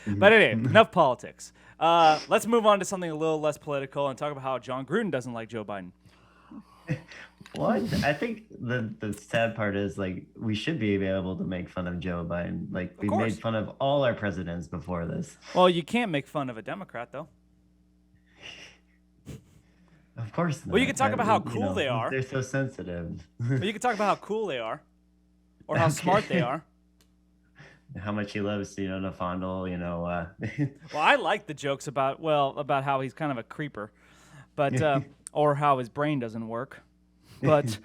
But anyway, enough politics. Let's move on to something a little less political and talk about how Jon Gruden doesn't like Joe Biden. What? I think the sad part is like we should be able to make fun of Joe Biden. Like Of we made course. fun of all our presidents before this. Well, you can't make fun of a Democrat, though. Of course not. Well, you can talk about how cool they are. They're so sensitive. But you can talk about how cool they are, or how smart they are. How much he loves, to fondle, Well, I like the jokes about how he's kind of a creeper, but or how his brain doesn't work. But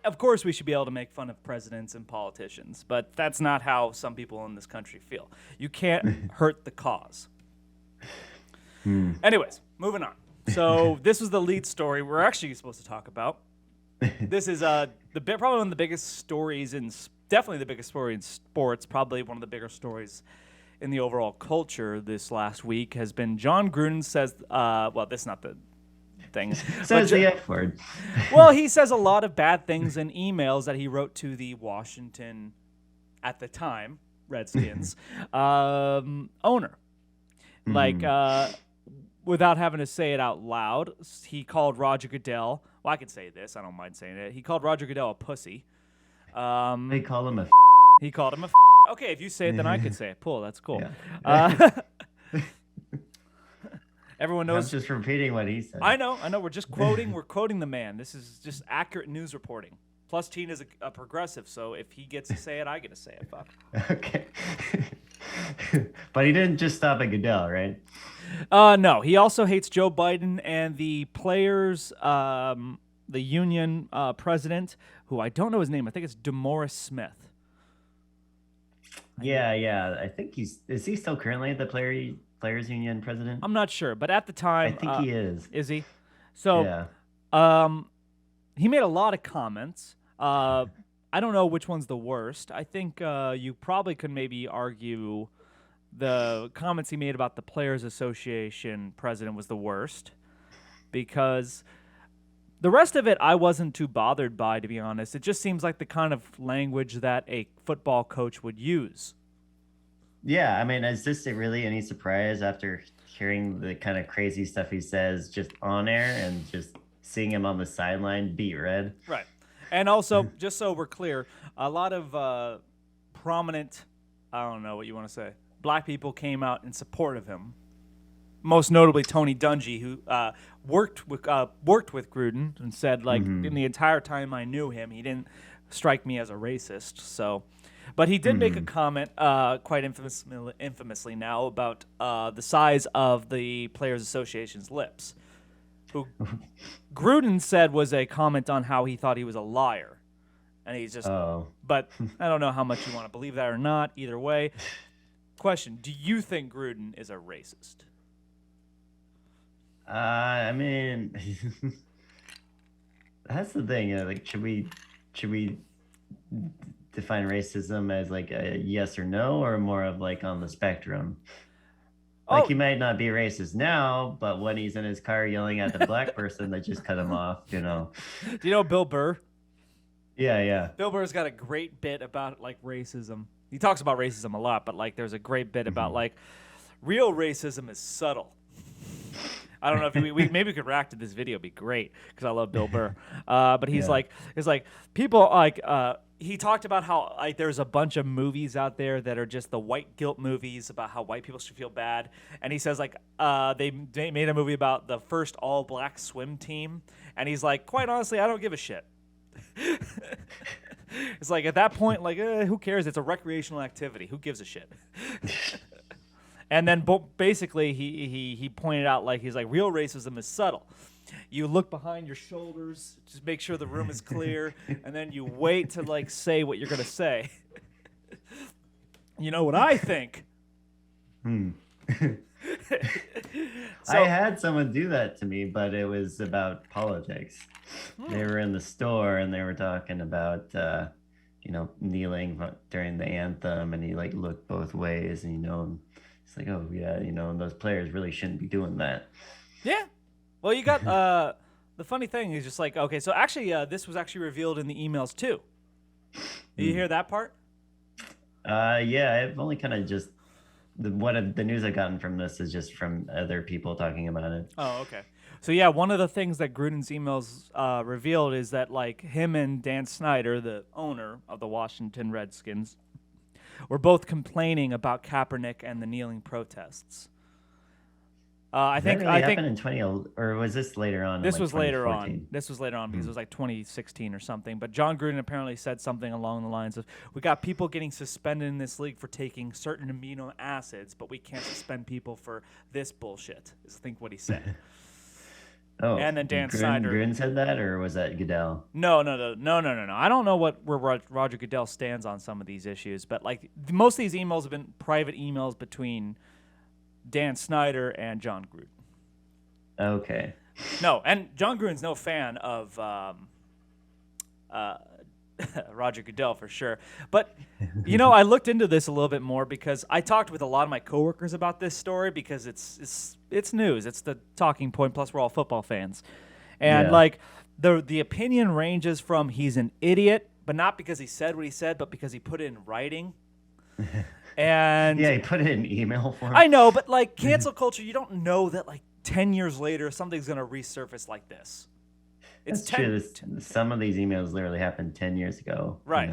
of course, we should be able to make fun of presidents and politicians, but that's not how some people in this country feel. You can't hurt the cause. Anyways, moving on. So this was the lead story we're actually supposed to talk about. This is probably one of the biggest stories definitely the biggest story in sports, probably one of the bigger stories in the overall culture this last week has been Jon Gruden says, this is not the thing. Says the F word. Well, he says a lot of bad things in emails that he wrote to the Washington, at the time, Redskins owner. Like, without having to say it out loud, he called Roger Goodell. Well, I can say this. I don't mind saying it. He called Roger Goodell a pussy. They call him a. He called him a. Okay, if you say it, then I can say it. Cool, that's cool. Yeah. Everyone knows. I'm just repeating what he said. I know. We're just quoting. We're quoting the man. This is just accurate news reporting. Plus, Tina's a progressive, so if he gets to say it, I get to say it. Fuck. Okay. But he didn't just stop at Goodell, right? No. He also hates Joe Biden and the players, the union president, who I don't know his name. I think it's DeMaurice Smith. Yeah. I think is he still currently the players union president? I'm not sure, but at the time, I think he is. Is he? So, yeah. He made a lot of comments. I don't know which one's the worst. I think you probably could maybe argue the comments he made about the Players Association president was the worst, because the rest of it I wasn't too bothered by, to be honest. It just seems like the kind of language that a football coach would use. Yeah, I mean, is this really any surprise after hearing the kind of crazy stuff he says just on air and just seeing him on the sideline beat red? Right. And also, just so we're clear, a lot of prominent, I don't know what you want to say, black people came out in support of him. Most notably Tony Dungy, who worked with Gruden and said, like, in the entire time I knew him, he didn't strike me as a racist. So, but he did make a comment, quite infamously now, about the size of the Players Association's lips, who Gruden said was a comment on how he thought he was a liar. And he's just, but I don't know how much you want to believe that or not. Either way, question, do you think Gruden is a racist? I mean, that's the thing. Like, should we define racism as like a yes or no, or more of like on the spectrum? Like, he might not be racist now, but when he's in his car yelling at the black person that just cut him off, Do you know Bill Burr? Yeah. Bill Burr's got a great bit about, like, racism. He talks about racism a lot, but, like, there's a great bit about, like, real racism is subtle. I don't know if maybe we could react to this video. It'd be great, because I love Bill Burr. But he's like people like he talked about how, like, there's a bunch of movies out there that are just the white guilt movies about how white people should feel bad. And he says, like, they made a movie about the first all-black swim team. And he's like, quite honestly, I don't give a shit. It's like, at that point, like, who cares? It's a recreational activity. Who gives a shit? And then basically he pointed out, like, he's like, real racism is subtle. You look behind your shoulders, just make sure the room is clear, and then you wait to, like, say what you're going to say. You know what I think? I had someone do that to me, but it was about politics. They were in the store, and they were talking about, kneeling during the anthem, and he, like, looked both ways, and, it's like, oh, yeah, and those players really shouldn't be doing that. Yeah. Well, you got the funny thing is just like, okay, so actually this was actually revealed in the emails too. Did you hear that part? Yeah, I've only kind of just the news I've gotten from this is just from other people talking about it. Oh, okay. So yeah, one of the things that Gruden's emails revealed is that like him and Dan Snyder, the owner of the Washington Redskins, were both complaining about Kaepernick and the kneeling protests. I think happened in 20, or was this later on? This in, like, was later on. 2014? This was later on because it was like 2016 or something. But Jon Gruden apparently said something along the lines of, "We got people getting suspended in this league for taking certain amino acids, but we can't suspend people for this bullshit." Is I think what he said. Oh, And then Dan Snyder. Gruden said that, or was that Goodell? No. I don't know where Roger Goodell stands on some of these issues, but like most of these emails have been private emails between Dan Snyder and Jon Gruden. Okay. No, and Jon Gruden's no fan of Roger Goodell for sure. But, I looked into this a little bit more because I talked with a lot of my coworkers about this story because it's news. It's the talking point, plus we're all football fans. And, the opinion ranges from he's an idiot, but not because he said what he said, but because he put it in writing. And yeah, he put it in email form. I know, but like cancel culture, you don't know that like 10 years later something's going to resurface like this. It's true. Some of these emails literally happened 10 years ago. Right.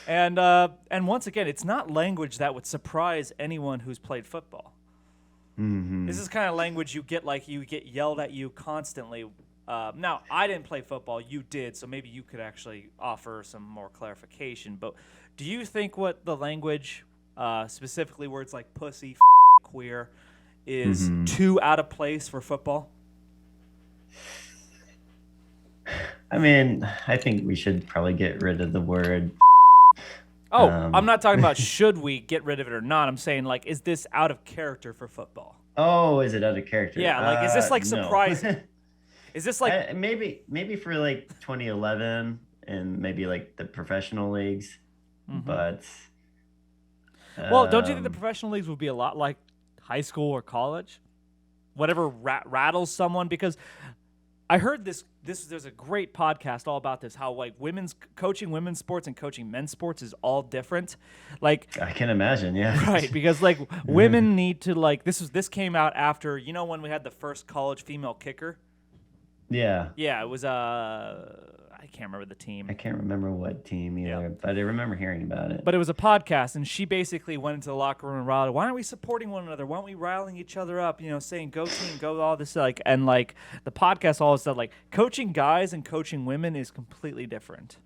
And once again, it's not language that would surprise anyone who's played football. Mm-hmm. This is kind of language you get yelled at you constantly. Now, I didn't play football. You did, so maybe you could actually offer some more clarification. But do you think what the language, specifically words like pussy, queer, is too out of place for football? I mean, I think we should probably get rid of the word. Oh, I'm not talking about should we get rid of it or not. I'm saying, like, is this out of character for football? Oh, is it out of character? Yeah, like, is this, like, no. surprising? Is this, like... maybe for, like, 2011 and maybe, like, the professional leagues, but... Well, don't you think the professional leagues would be a lot like high school or college? Whatever rattles someone, because... I heard this. There's a great podcast all about this. How like coaching women's sports and coaching men's sports is all different. Like I can imagine, yeah. Right, because like women need to like this came out after when we had the first college female kicker. Yeah. Yeah, it was I can't remember the team. I can't remember what team either, but I remember hearing about it. But it was a podcast, and she basically went into the locker room and rallied, why aren't we supporting one another? Why aren't we riling each other up? Saying go team, go all this and the podcast all said like coaching guys and coaching women is completely different.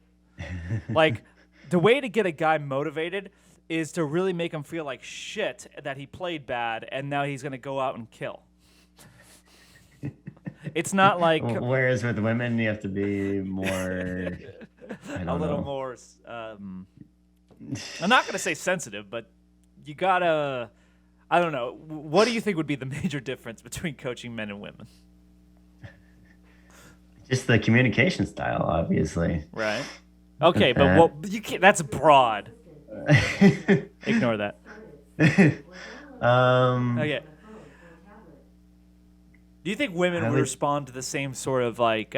Like the way to get a guy motivated is to really make him feel like shit that he played bad and now he's going to go out and kill. It's not like... Whereas with women, you have to be more... a little more... I'm not going to say sensitive, but you got to... I don't know. What do you think would be the major difference between coaching men and women? Just the communication style, obviously. Right. Okay, but you can't... That's broad. Ignore that. Okay. Do you think women would respond to the same sort of like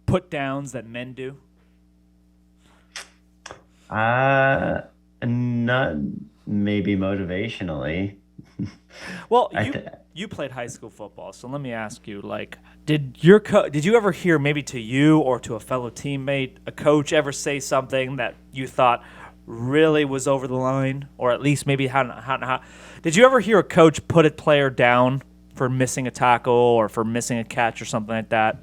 put downs that men do? Not maybe motivationally. Well, you played high school football, so let me ask you: like, did you ever hear maybe to you or to a fellow teammate, a coach ever say something that you thought really was over the line, or at least maybe how did you ever hear a coach put a player down for missing a tackle or for missing a catch or something like that?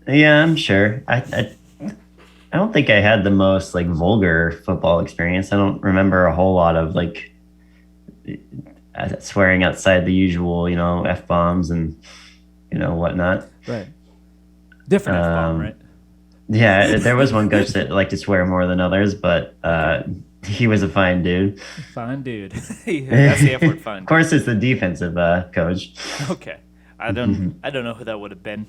Yeah, I'm sure. I don't think I had the most like vulgar football experience. I don't remember a whole lot of like swearing outside the usual, F-bombs and whatnot. Right. Different F-bomb, right? Yeah, there was one coach that liked to swear more than others, but he was a fine dude. Fine dude. That's the F word, fine. Of course, it's the defensive coach. Okay, I don't know who that would have been.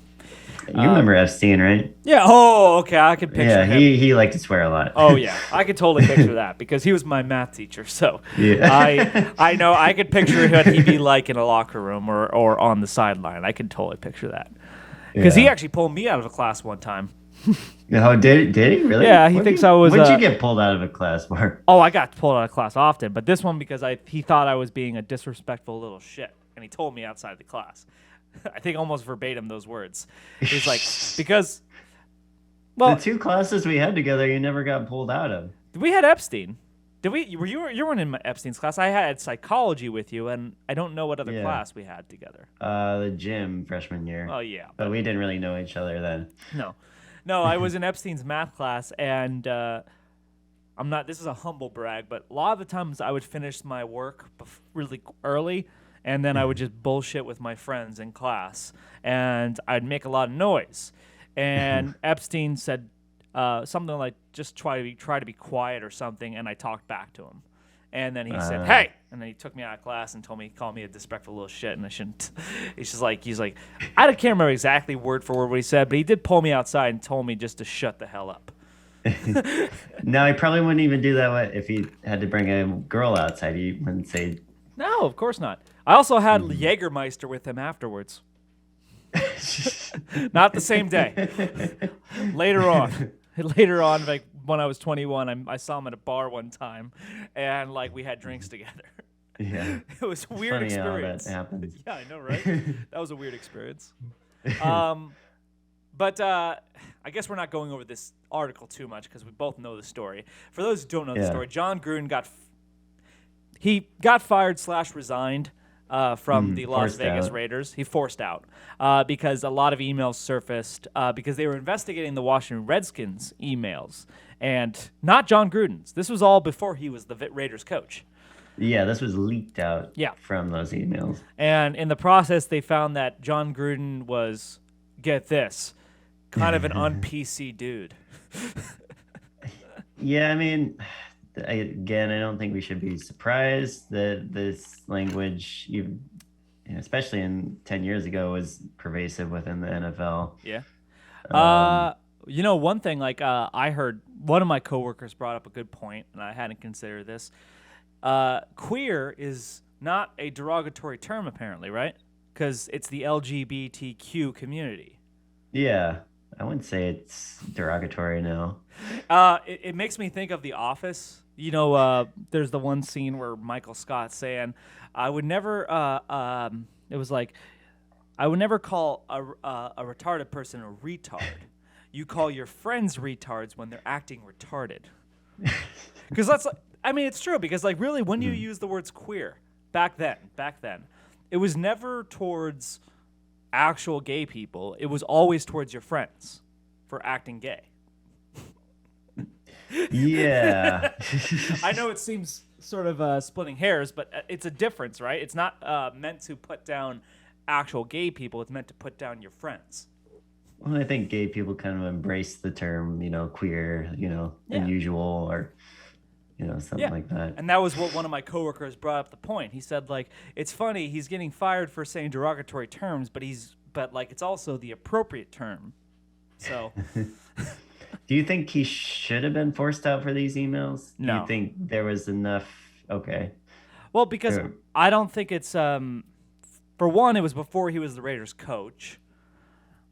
You remember Epstein, right? Yeah. Oh, okay. I could picture him. Yeah, he liked to swear a lot. Oh yeah, I could totally picture that because he was my math teacher. So yeah. I know I could picture what he'd be like in a locker room or on the sideline. I could totally picture that because he actually pulled me out of a class one time. Oh, did he really? Yeah, he thinks I was. What'd you get pulled out of a class for? Oh, I got pulled out of class often, but this one because he thought I was being a disrespectful little shit, and he told me outside the class. I think almost verbatim those words. He's like, because, well, The two classes we had together, you never got pulled out of. we had Epstein. Did we? You weren't in my Epstein's class. I had psychology with you, and I don't know what other Yeah. class we had together. The gym freshman year. Oh yeah, But we didn't really know each other then. no, I was in Epstein's math class, and I'm not. This is a humble brag, but a lot of the times I would finish my work really early, and then I would just bullshit with my friends in class, and I'd make a lot of noise. And Epstein said something like, "Just try to be quiet" or something, and I talked back to him. And then he said, "Hey," and then he took me out of class and called me a disrespectful little shit, and I shouldn't. He's like, I can't remember exactly word for word what he said, but he did pull me outside and told me just to shut the hell up. No, he probably wouldn't even do that if he had to bring a girl outside. He wouldn't say. No, of course not. I also had Jägermeister with him afterwards. Not the same day. Later on, like when I was 21, I saw him at a bar one time, and like we had drinks together. Yeah. It was a weird Funny how experience. that happens. Yeah, I know, right? That was a weird experience. But I guess we're not going over this article too much because we both know the story. For those who don't know the story, Jon Gruden got fired / resigned from the Las Vegas Raiders. He forced out because a lot of emails surfaced because they were investigating the Washington Redskins emails and not Jon Gruden's. This was all before he was the Raiders coach. Yeah, this was leaked out from those emails. And in the process, they found that Jon Gruden was, get this, kind of an un-PC dude. Yeah, I mean, again, I don't think we should be surprised that this language, especially in 10 years ago, was pervasive within the NFL. Yeah. One thing, like I heard one of my coworkers brought up a good point, and I hadn't considered this. Queer is not a derogatory term, apparently, right? Because it's the LGBTQ community. Yeah, I wouldn't say it's derogatory now. It makes me think of The Office. There's the one scene where Michael Scott's saying, "I would never." It was like, "I would never call a retarded person a retard. You call your friends retards when they're acting retarded." Because it's true. Because like, really, when you use the words queer back then, it was never towards actual gay people. It was always towards your friends for acting gay. Yeah. I know it seems sort of splitting hairs, but it's a difference, right? It's not meant to put down actual gay people. It's meant to put down your friends. Well, I think gay people kind of embrace the term, queer, unusual, or, something like that. And that was what one of my coworkers brought up the point. He said, like, it's funny, he's getting fired for saying derogatory terms, but it's also the appropriate term. So... Do you think he should have been forced out for these emails? No. Do you think there was enough? Okay. Well, because I don't think it's for one, it was before he was the Raiders coach.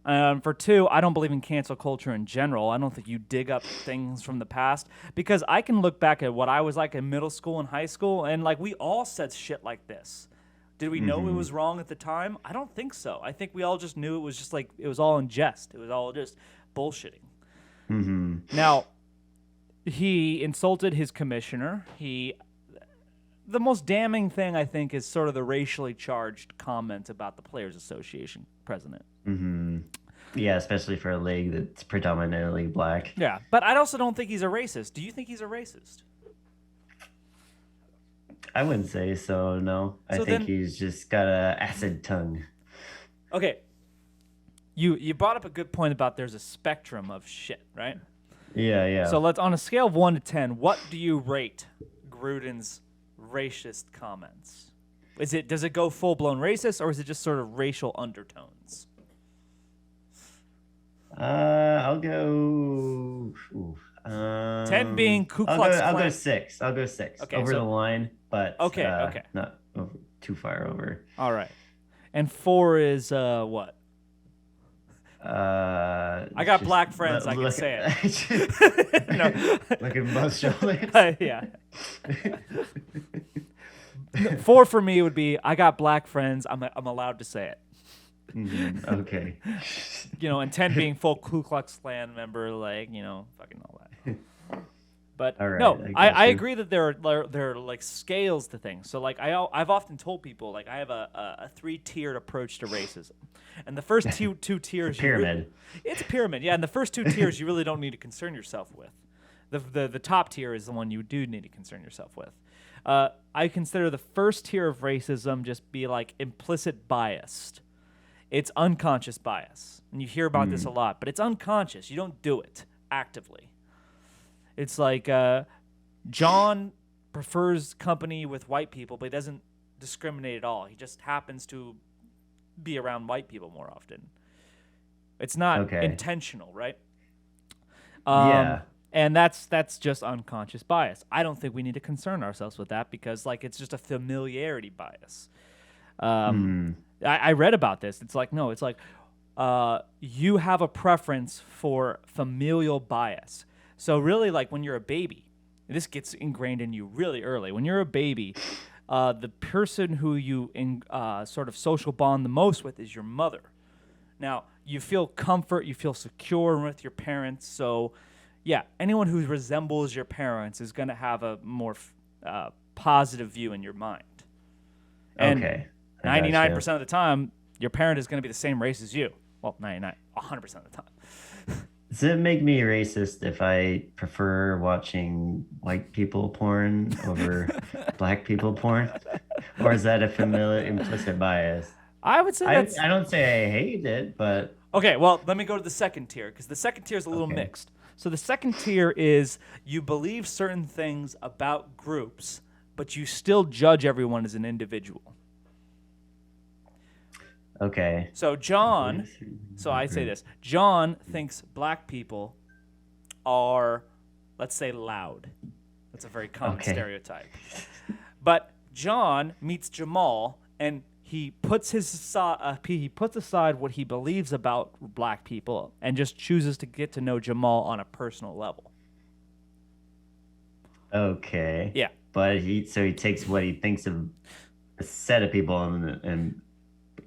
For two, I don't believe in cancel culture in general. I don't think you dig up things from the past because I can look back at what I was like in middle school and high school, and like we all said shit like this. Did we know it was wrong at the time? I don't think so. I think we all just knew it was just like it was all in jest. It was all just bullshitting. Mm-hmm. Now, he insulted his commissioner. The most damning thing, I think, is sort of the racially charged comment about the Players Association president. Mm-hmm. Yeah, especially for a league that's predominantly black. Yeah, but I also don't think he's a racist. Do you think he's a racist? I wouldn't say so, no. I think he's just got a acid tongue. Okay. You brought up a good point about there's a spectrum of shit, right? Yeah. So let's, on a scale of 1 to 10, what do you rate Gruden's racist comments? Does it go full-blown racist, or is it just sort of racial undertones? I'll go... 10 being Ku Klux Klan. I'll go 6. Okay, over the line, but okay. Not too far over. All right. And 4 is what? I got black friends. I can say it. No. Look at both shoulders. Yeah. 4 for me would be I got black friends. I'm allowed to say it. Okay. And 10 being full Ku Klux Klan member, fucking all that. But All right, no, I I you. agree that there are like scales to things. So like I've often told people like I have a 3-tiered approach to racism, and the first two tiers Pyramid. it's a pyramid, yeah. And the first 2 tiers you really don't need to concern yourself with. The top tier is the one you do need to concern yourself with. I consider the first tier of racism just be like implicit biased. It's unconscious bias, and you hear about this a lot, but it's unconscious. You don't do it actively. It's like John prefers company with white people, but he doesn't discriminate at all. He just happens to be around white people more often. It's not intentional, right? Yeah. And that's just unconscious bias. I don't think we need to concern ourselves with that because like it's just a familiarity bias. I read about this. It's like no, it's like you have a preference for familial bias. So really, like when you're a baby, this gets ingrained in you really early. When you're a baby, the person who you sort of social bond the most with is your mother. Now, you feel comfort, you feel secure with your parents. So, yeah, anyone who resembles your parents is going to have a more positive view in your mind. And 99% of the time, your parent is going to be the same race as you. Well, 100% of the time. Does it make me racist if I prefer watching white people porn over black people porn? Or is that a familiar implicit bias? I would say that's... I don't say I hate it, but... Okay, well, let me go to the second tier, because the second tier is a little mixed. So the second tier is you believe certain things about groups, but you still judge everyone as an individual. Okay. So I'd say this. John thinks black people are, let's say, loud. That's a very common stereotype. But John meets Jamal, and he puts aside what he believes about black people and just chooses to get to know Jamal on a personal level. Okay. Yeah. But he takes what he thinks of a set of people and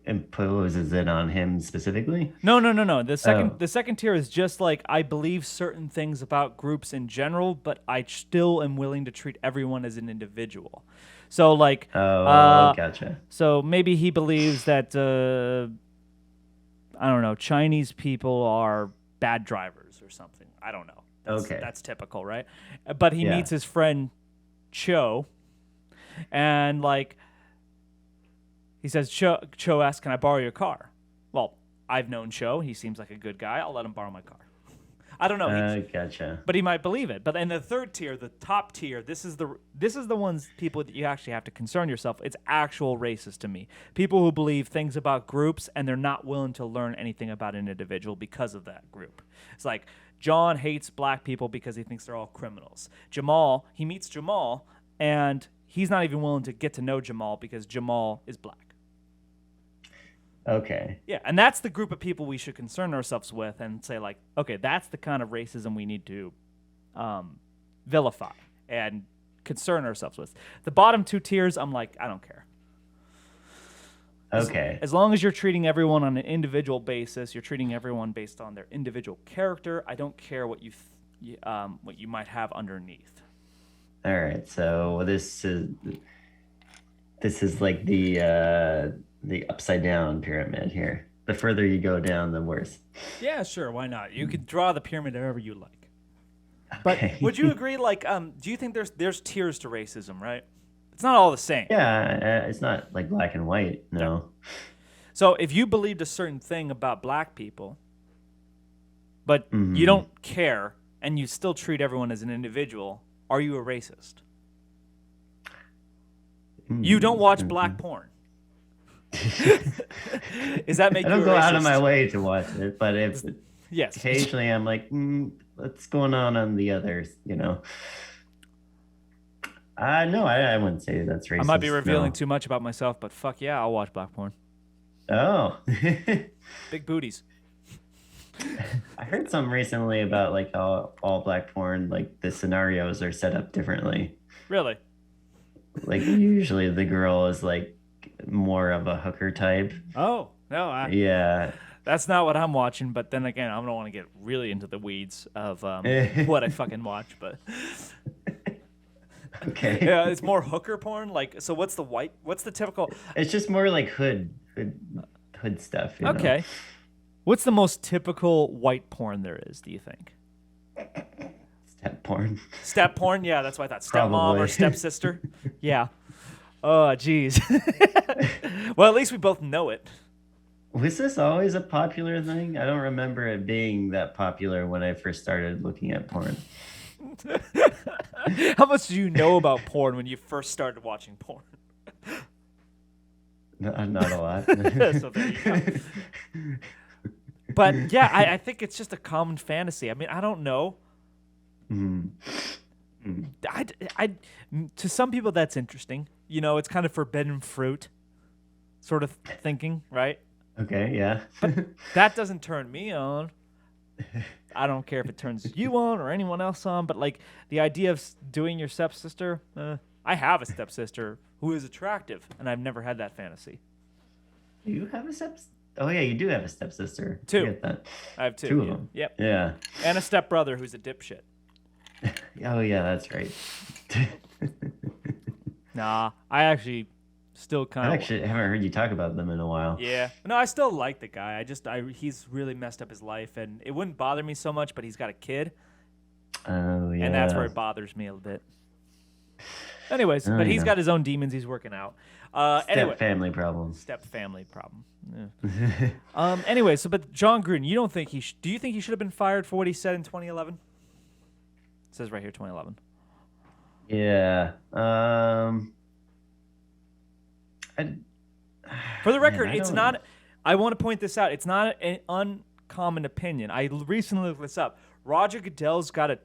imposes it on him specifically? No. The second tier is just like I believe certain things about groups in general, but I still am willing to treat everyone as an individual. So like, gotcha. So maybe he believes that I don't know, Chinese people are bad drivers or something. I don't know. That's typical, right? But he meets his friend Cho, and like. He says, Cho asks, can I borrow your car? Well, I've known Cho. He seems like a good guy. I'll let him borrow my car. I don't know. Gotcha. But he might believe it. But in the third tier, the top tier, this is the ones people that you actually have to concern yourself. It's actual racist to me. People who believe things about groups and they're not willing to learn anything about an individual because of that group. It's like John hates black people because he thinks they're all criminals. He meets Jamal, and he's not even willing to get to know Jamal because Jamal is black. Okay. Yeah, and that's the group of people we should concern ourselves with and say, like, okay, that's the kind of racism we need to vilify and concern ourselves with. The bottom 2 tiers, I'm like, I don't care. Okay. As long as you're treating everyone on an individual basis, you're treating everyone based on their individual character. I don't care what you might have underneath. All right, so this is like the upside down pyramid here. The further you go down, the worse. Yeah, sure. Why not? You could draw the pyramid however you like. But would you agree? Like, do you think there's tiers to racism? Right? It's not all the same. Yeah, it's not like black and white. No. So if you believed a certain thing about black people, but you don't care and you still treat everyone as an individual, are you a racist? You don't watch black porn. Does that make you a racist? I don't go out of my way to watch it, but if yes, occasionally I'm like, what's going on the others, No, I wouldn't say that's racist. I might be revealing too much about myself, but fuck yeah, I'll watch black porn. Oh. Big booties. I heard some recently about like how all black porn, like the scenarios are set up differently. Really? Like usually the girl is like more of a hooker type. Oh no, Yeah. that's not what I'm watching. But then again, I don't want to get really into the weeds of what I fucking watch. But Okay. yeah, it's more hooker porn. Like, so what's the white? What's the typical? It's just more like hood stuff, you know. Okay, what's the most typical white porn there is? Do you think? Step porn. Step porn? Yeah, that's what I thought. Stepmom or Probably. stepsister? Yeah. Oh, geez. Well, at least we both know it. Was this always a popular thing? I don't remember it being that popular when I first started looking at porn. How much do you know about porn when you first started watching porn? Not a lot. So there you go. But yeah, I think it's just a common fantasy. I mean, I don't know. Mhm. I, to some people, that's interesting. You know, it's kind of forbidden fruit sort of thinking, right? Okay, yeah. That doesn't turn me on. I don't care if it turns you on or anyone else on, but like the idea of doing your stepsister, I have a stepsister who is attractive, and I've never had that fantasy. You have a step? Oh yeah, you do have a stepsister. Two. Forget that. I have two. Two of Yeah. them. Yep. Yeah. And a stepbrother who's a dipshit. Oh yeah, that's right. Nah, I actually still I kind of. actually haven't heard you talk about them in a while. Yeah. No, I still like the guy. He's really messed up his life, and it wouldn't bother me so much, but he's got a kid, Oh yeah. and that's where it bothers me a bit. Anyways, Oh, but he's yeah. got his own demons he's working out. Step Anyway, family problems. step family problem. Yeah. Anyway, so but Jon Gruden, you don't think do you think he should have been fired for what he said in 2011? It says right here 2011. Yeah. I, For the man, record, I it's don't- not. I want to point this out. It's not an uncommon opinion. I recently looked this up. Roger Goodell's got a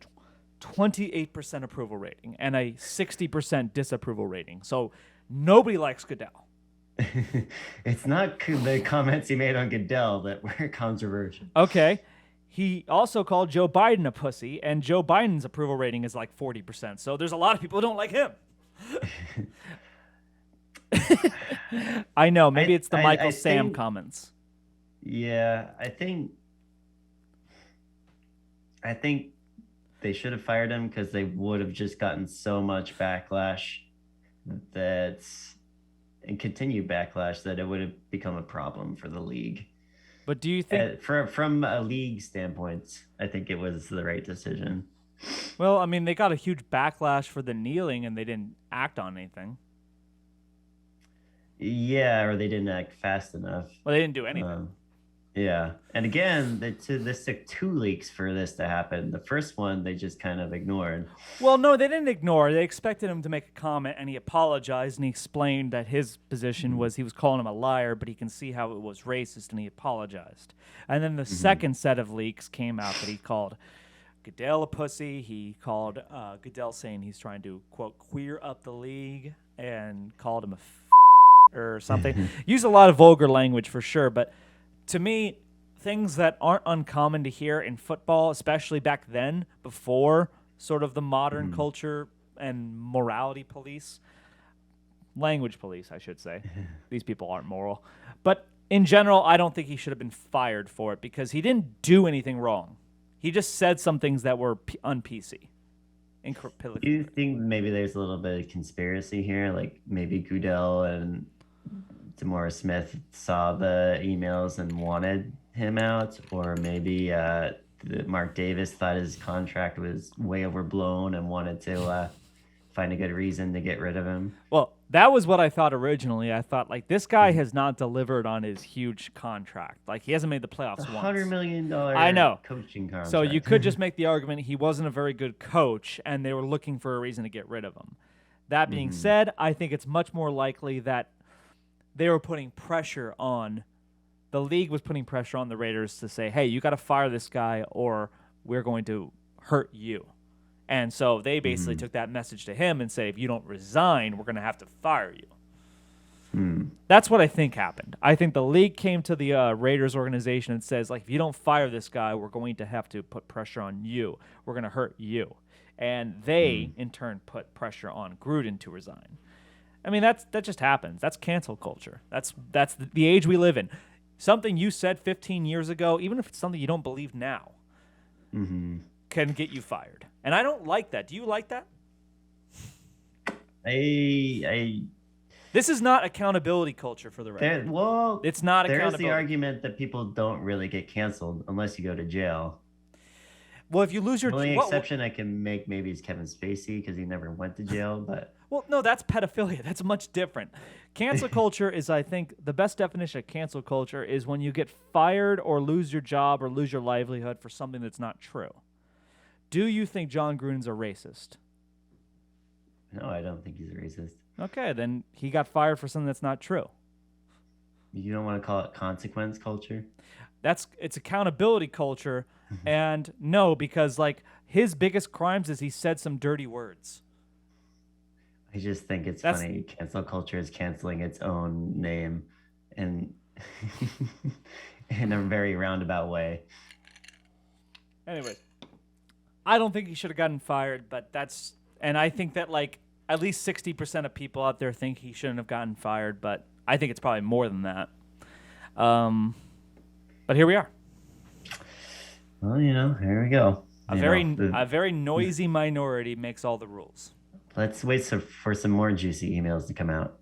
28% approval rating and a 60% disapproval rating. So nobody likes Goodell. It's not the comments he made on Goodell that were controversial. Okay. He also called Joe Biden a pussy, and Joe Biden's approval rating is like 40%. So there's a lot of people who don't like him. I know. Maybe it's the Michael I Sam think- comments. Yeah, I think they should have fired him because they would have just gotten so much backlash and continued backlash that it would have become a problem for the league. But do you think? From a league standpoint, I think it was the right decision. Well, I mean, they got a huge backlash for the kneeling, and they didn't act on anything. Yeah, or they didn't act fast enough. Well, they didn't do anything. Yeah, and again, this took 2 leaks for this to happen. The first one they just kind of ignored. Well, no, they didn't ignore. They expected him to make a comment, and he apologized, and he explained that his position was he was calling him a liar, but he can see how it was racist, and he apologized. And then the second set of leaks came out that he called Goodell a pussy. He called Goodell saying he's trying to, quote, queer up the league, and called him a or something. Used a lot of vulgar language for sure, but to me, things that aren't uncommon to hear in football, especially back then, before sort of the modern culture and morality police, language police, I should say. These people aren't moral. But in general, I don't think he should have been fired for it because he didn't do anything wrong. He just said some things that were un-PC. Do you think maybe there's a little bit of conspiracy here? Like maybe Goodell and Demora Smith saw the emails and wanted him out, or maybe Mark Davis thought his contract was way overblown and wanted to find a good reason to get rid of him. Well, that was what I thought originally. I thought, like, this guy has not delivered on his huge contract. Like, he hasn't made the playoffs once. $100 million I know. coaching contract. So you could just make the argument he wasn't a very good coach, and they were looking for a reason to get rid of him. That being said, I think it's much more likely that they were putting pressure on the league was putting pressure on the Raiders to say, hey, you got to fire this guy or we're going to hurt you. And so they basically took that message to him and say, if you don't resign, we're going to have to fire you. That's what I think happened. I think the league came to the Raiders organization and says, like, if you don't fire this guy, we're going to have to put pressure on you. We're going to hurt you. And they, in turn, put pressure on Gruden to resign. I mean, that just happens. That's cancel culture. That's the age we live in. Something you said 15 years ago, even if it's something you don't believe now, can get you fired. And I don't like that. Do you like that? This is not accountability culture for the record. Well, it's not there's accountability. the argument that people don't really get canceled unless you go to jail. Well, if you lose your... The only exception I can make maybe is Kevin Spacey because he never went to jail, but... Well, no, that's pedophilia. That's much different. Cancel culture is, I think, the best definition of cancel culture is when you get fired or lose your job or lose your livelihood for something that's not true. Do you think Jon Gruden's a racist? No, I don't think he's a racist. Okay, then he got fired for something that's not true. You don't want to call it consequence culture? It's accountability culture, and no, because like his biggest crimes is he said some dirty words. I just think it's funny. Cancel culture is canceling its own name, and in a very roundabout way. Anyway, I don't think he should have gotten fired, but and I think that like at least 60% of people out there think he shouldn't have gotten fired, but I think it's probably more than that. But here we are. Well, here we go. A very noisy minority makes all the rules. Let's wait for some more juicy emails to come out.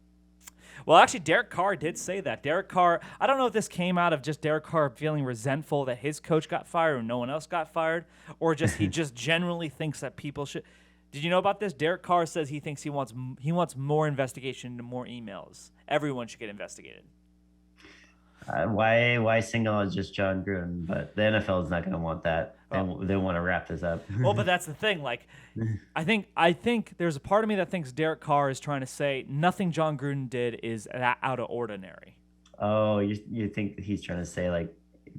Well, actually, Derek Carr did say that. Derek Carr, I don't know if this came out of just Derek Carr feeling resentful that his coach got fired and no one else got fired, or just he just generally thinks that people should. Did you know about this? Derek Carr says he thinks he wants more investigation into more emails. Everyone should get investigated. Why single out just Jon Gruden? But the NFL is not going to want that. They want to wrap this up. Well, but that's the thing. Like, I think there's a part of me that thinks Derek Carr is trying to say nothing Jon Gruden did is out of ordinary. Oh, you think he's trying to say like,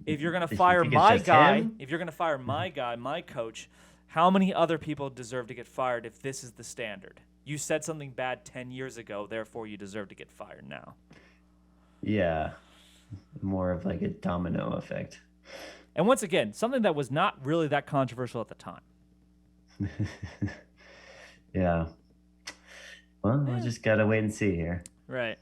if you're going to fire my guy, my coach, how many other people deserve to get fired if this is the standard? You said something bad 10 years ago, therefore you deserve to get fired now. Yeah. More of like a domino effect. And once again, something that was not really that controversial at the time. Yeah. Well, I just got to wait and see here. Right.